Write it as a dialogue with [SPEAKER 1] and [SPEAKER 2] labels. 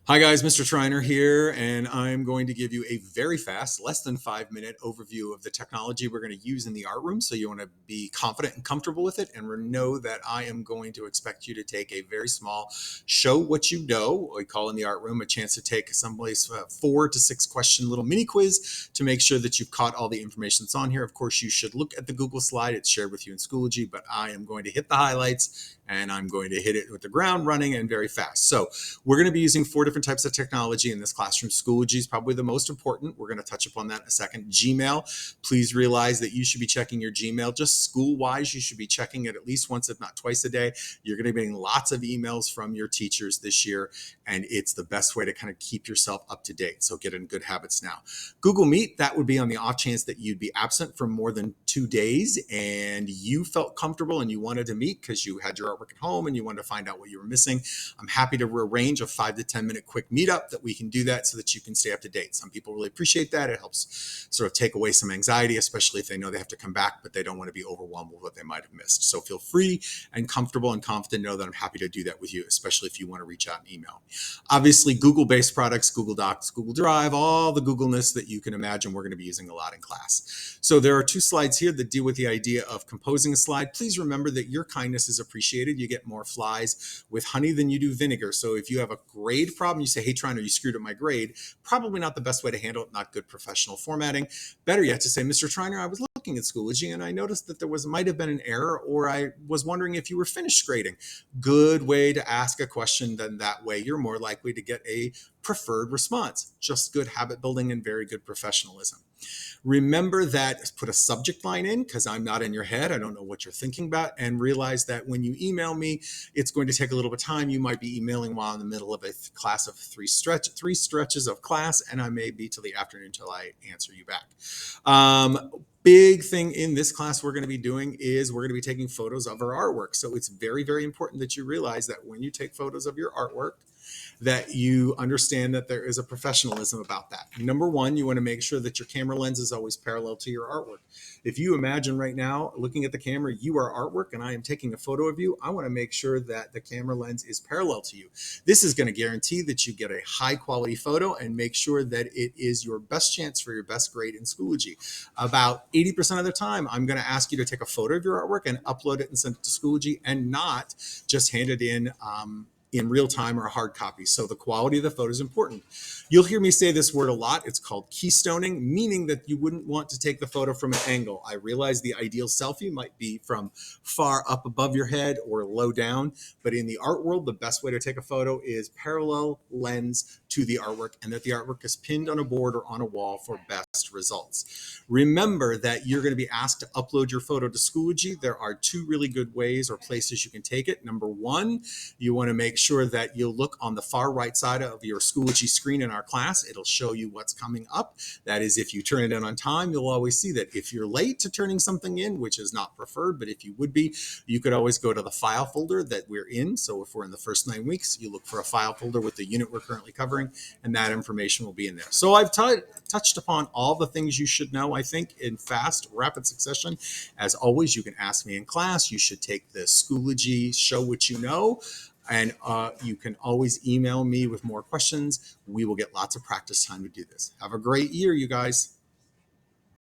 [SPEAKER 1] Hi guys, Mr. Triner here, and I'm going to give you a very fast, less than 5 minute overview of the technology we're going to use in the art room. So you want to be confident and comfortable with it, and know that I am going to expect you to take a very small show what you know, what we call in the art room, a chance to take someplace 4 to 6 question little mini quiz to make sure that you've caught all the information that's on here. Of course, you should look at the Google slide. It's shared with you in Schoology, but I am going to hit the highlights and I'm going to hit it with the ground running and very fast. So we're going to be using 4 different types of technology in this classroom. Schoology is probably the most important. We're going to touch upon that in a second. Gmail, please realize that you should be checking your Gmail. Just school-wise, you should be checking it at least once, if not twice a day. You're going to be getting lots of emails from your teachers this year, and it's the best way to kind of keep yourself up to date. So get in good habits now. Google Meet, that would be on the off chance that you'd be absent for more than 2 days and you felt comfortable and you wanted to meet because you had your artwork at home and you wanted to find out what you were missing. I'm happy to arrange a 5 to 10 minute quick meetup that we can do that so that you can stay up to date. Some people really appreciate that. It helps sort of take away some anxiety, especially if they know they have to come back, but they don't want to be overwhelmed with what they might have missed. So feel free and comfortable and confident to know that I'm happy to do that with you, especially if you want to reach out and email. Obviously, Google-based products, Google Docs, Google Drive, all the Google-ness that you can imagine we're going to be using a lot in class. So there are 2 slides here that deal with the idea of composing a slide. Please remember that your kindness is appreciated. You get more flies with honey than you do vinegar. So if you have a grade problem, you say, hey, Triner, you screwed up my grade. Probably not the best way to handle it, not good professional formatting. Better yet to say, Mr. Triner, I was looking at Schoology and I noticed that there might have been an error, or I was wondering if you were finished grading. Good way to ask a question. Then that way you're more likely to get a preferred response. Just good habit building and very good professionalism. Remember that, put a subject line in because I'm not in your head. I don't know what you're thinking about, and realize that when you email me, it's going to take a little bit of time. You might be emailing while in the middle of a class of three stretches of class, and I may be till the afternoon until I answer you back. Big thing in this class we're going to be doing is we're going to be taking photos of our artwork. So it's very, very important that you realize that when you take photos of your artwork, that you understand that there is a professionalism about that. Number one, you want to make sure that your camera lens is always parallel to your artwork. If you imagine right now, looking at the camera, you are artwork and I am taking a photo of you, I want to make sure that the camera lens is parallel to you. This is going to guarantee that you get a high quality photo and make sure that it is your best chance for your best grade in Schoology. About 80% of the time, I'm going to ask you to take a photo of your artwork and upload it and send it to Schoology, and not just hand it in real time or a hard copy. So the quality of the photo is important. You'll hear me say this word a lot. It's called keystoning, meaning that you wouldn't want to take the photo from an angle. I realize the ideal selfie might be from far up above your head or low down, but in the art world, the best way to take a photo is parallel lens to the artwork, and that the artwork is pinned on a board or on a wall for best results. Remember that you're going to be asked to upload your photo to Schoology. There are 2 really good ways or places you can take it. Number one, you want to make sure that you'll look on the far right side of your Schoology screen in our class. It'll show you what's coming up. That is, if you turn it in on time, you'll always see that. If you're late to turning something in, which is not preferred, but if you would be, you could always go to the file folder that we're in. So if we're in the first 9 weeks, you look for a file folder with the unit we're currently covering, and that information will be in there. So I've touched upon all the things you should know, I think, in fast, rapid succession. As always, you can ask me in class. You should take the Schoology Show What You Know, and you can always email me with more questions. We will get lots of practice time to do this. Have a great year, you guys.